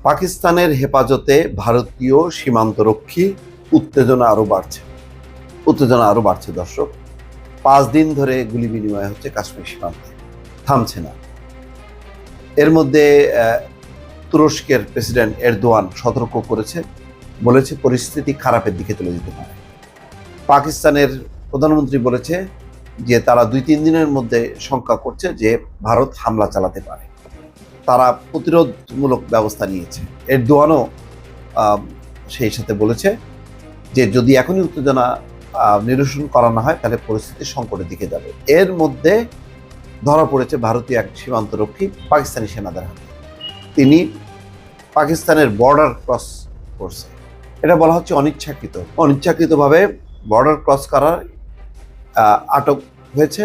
পাকিস্তানের হেফাজতে ভারতীয় সীমান্তরক্ষী উত্তেজনা আরো বাড়ছে দর্শক। 5 দিন ধরে গুলি বিনিময় হচ্ছে কাশ্মীর সীমান্তে, থামছে না। এর মধ্যে তুরস্কের প্রেসিডেন্ট এরদোয়ান সতর্ক করেছে, বলেছে পরিস্থিতি খারাপের দিকে চলে যেতে পারে। পাকিস্তানের প্রধানমন্ত্রী বলেছে যে তারা 2-3 দিনের মধ্যে শঙ্কা করছে যে ভারত হামলা চালাতে পারে। তারা প্রতিরোধমূলক ব্যবস্থা নিয়েছে। এরদোয়ানও সেই সাথে বলেছে যে যদি এখনই উত্তেজনা নিরসন করা না হয় তাহলে পরিস্থিতি সংকটের দিকে যাবে। এর মধ্যে ধরা পড়েছে ভারতীয় এক সীমান্তরক্ষী পাকিস্তানি সেনাদের হাতে। তিনি পাকিস্তানের বর্ডার ক্রস করছে। এটা বলা হচ্ছে অনিচ্ছাকৃতভাবে বর্ডার ক্রস করার আটক হয়েছে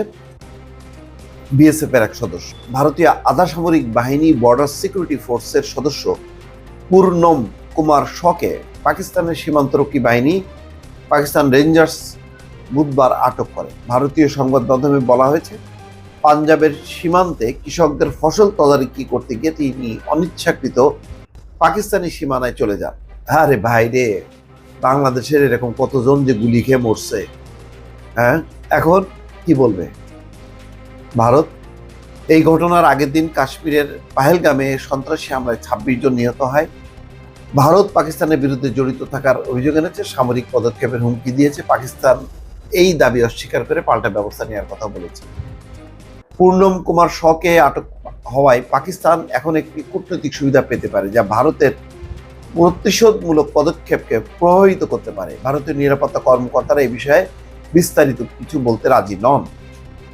বিএসএফ এর এক সদস্য। ভারতীয় আধা সামরিক বাহিনী বর্ডার সিকিউরিটি ফোর্সের সদস্য পূর্ণম কুমার শকে পাকিস্তানের সীমান্তরক্ষী বাহিনী পাকিস্তান রেঞ্জার্স বুধবার আটক করে। ভারতীয় সংবাদ মাধ্যমে বলা হয়েছে পাঞ্জাবের সীমান্তে কৃষকদের ফসল তদারকি করতে গিয়ে তিনি অনিচ্ছাকৃত পাকিস্তানি সীমানায় চলে যান। আরে ভাই রে, বাংলাদেশের এরকম কতজন যে গুলি খেয়ে মরছে, হ্যাঁ, এখন কি বলবে ভারত? এই ঘটনার আগের দিন কাশ্মীরের পাহেলগামে সন্ত্রাসী হামলায় 26 জন নিহত হয়। ভারত পাকিস্তানের বিরুদ্ধে জড়িত থাকার অভিযোগ এনেছে, সামরিক পদক্ষেপের হুমকি দিয়েছে। পাকিস্তান এই দাবি অস্বীকার করে পাল্টা ব্যবস্থা নেওয়ার কথা বলেছে। পূর্ণম কুমার শকে আটক হওয়ায় পাকিস্তান এখন একটি কূটনৈতিক সুবিধা পেতে পারে, যা ভারতের প্রতিশোধমূলক পদক্ষেপকে প্রভাবিত করতে পারে। ভারতের নিরাপত্তা কর্মকর্তারা এই বিষয়ে বিস্তারিত কিছু বলতে রাজি নন।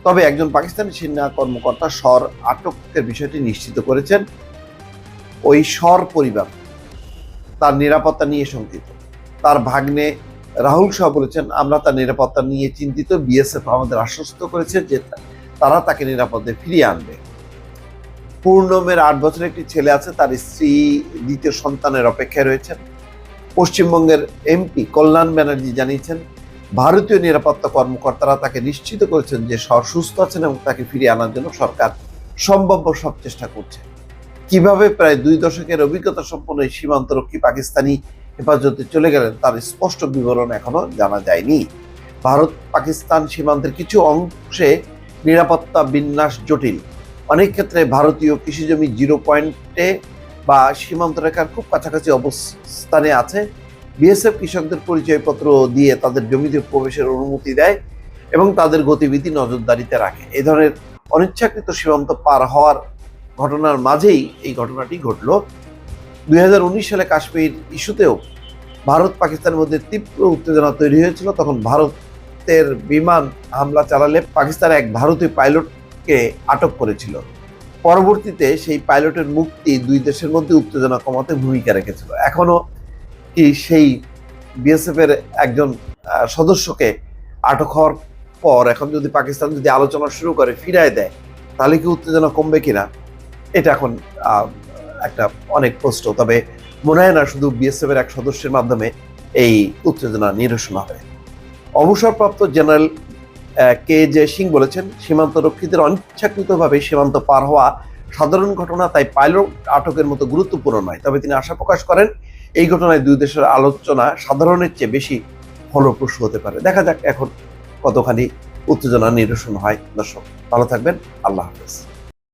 তবে একজন পাকিস্তানি সেনা কর্মকর্তা শর আটকের বিষয়টি নিশ্চিত করেছেন। ওই শর পরিবার তার নিরাপত্তা নিয়ে শঙ্কিত। তার ভাগ্নে রাহুল শাহ বলেছেন, আমরা তার নিরাপত্তা নিয়ে চিন্তিত। বিএসএফ আমাদের আশ্বস্ত করেছে যে তারা তাকে নিরাপদে ফিরিয়ে আনবে। পূর্ণমের 8 বছরের একটি ছেলে আছে, তার স্ত্রী দ্বিতীয় সন্তানের অপেক্ষায় রয়েছেন। পশ্চিমবঙ্গের এমপি কল্যাণ ব্যানার্জি জানিয়েছেন, ভারতীয় নিরাপত্তা কর্মকর্তারা তাকে নিশ্চিত করেছেন যে শর সুস্থ আছেন এবং তাকে ফিরিয়ে আনার জন্য সরকার সম্ভাব্য সব চেষ্টা করছে। কিভাবে প্রায় 2 দশকের অভিজ্ঞতা সম্পন্ন এই সীমান্তরক্ষী পাকিস্তানি হেফাজতে চলে গেলেন তার স্পষ্ট বিবরণ এখনো জানা যায়নি। ভারত পাকিস্তান সীমান্তের কিছু অংশে নিরাপত্তা বিন্যাস জটিল। অনেক ক্ষেত্রে ভারতীয় কৃষিজমি 0 পয়েন্টে বা সীমান্ত রেখার খুব কাছাকাছি অবস্থানে আছে। বিএসএফ কৃষকদের পরিচয়পত্র দিয়ে তাদের জমিতে প্রবেশের অনুমতি দেয় এবং তাদের গতিবিধি নজরদারিতে রাখে। এই ধরনের অনিচ্ছাকৃত সীমান্ত পার হওয়ার ঘটনার মাঝেই এই ঘটনাটি ঘটল। 2019 সালে কাশ্মীর ইস্যুতেও ভারত পাকিস্তানের মধ্যে তীব্র উত্তেজনা তৈরি হয়েছিল। তখন ভারতের বিমান হামলা চালালে পাকিস্তান এক ভারতীয় পাইলটকে আটক করেছিল। পরবর্তীতে সেই পাইলটের মুক্তি 2 দেশের মধ্যে উত্তেজনা কমাতে ভূমিকা রেখেছিল। এখনো কি সেই বিএসএফ এর একজন সদস্যকে আটক হওয়ার পর এখন যদি পাকিস্তান আলোচনা শুরু করে ফিরায় দেয়, তাহলে কি উত্তেজনা কমবে কিনা, এটা এখন একটা অনেক প্রশ্ন। তবে মনে হয় না শুধু বিএসএফ এর এক সদস্যের মাধ্যমে এই উত্তেজনা নিরসন হবে। অবসরপ্রাপ্ত জেনারেল KJ সিং বলেছেন, সীমান্ত রক্ষীদের অনিচ্ছাকৃতভাবে সীমান্ত পার হওয়া সাধারণ ঘটনা, তাই পাইলট আটকের মতো গুরুত্বপূর্ণ নয়। তবে তিনি আশা প্রকাশ করেন এই ঘটনায় 2 দেশের আলোচনা সাধারণের চেয়ে বেশি ফলপ্রসূ হতে পারে। দেখা যাক এখন কতখানি উত্তেজনা নিরসন হয়। দর্শক ভালো থাকবেন, আল্লাহ হাফেজ।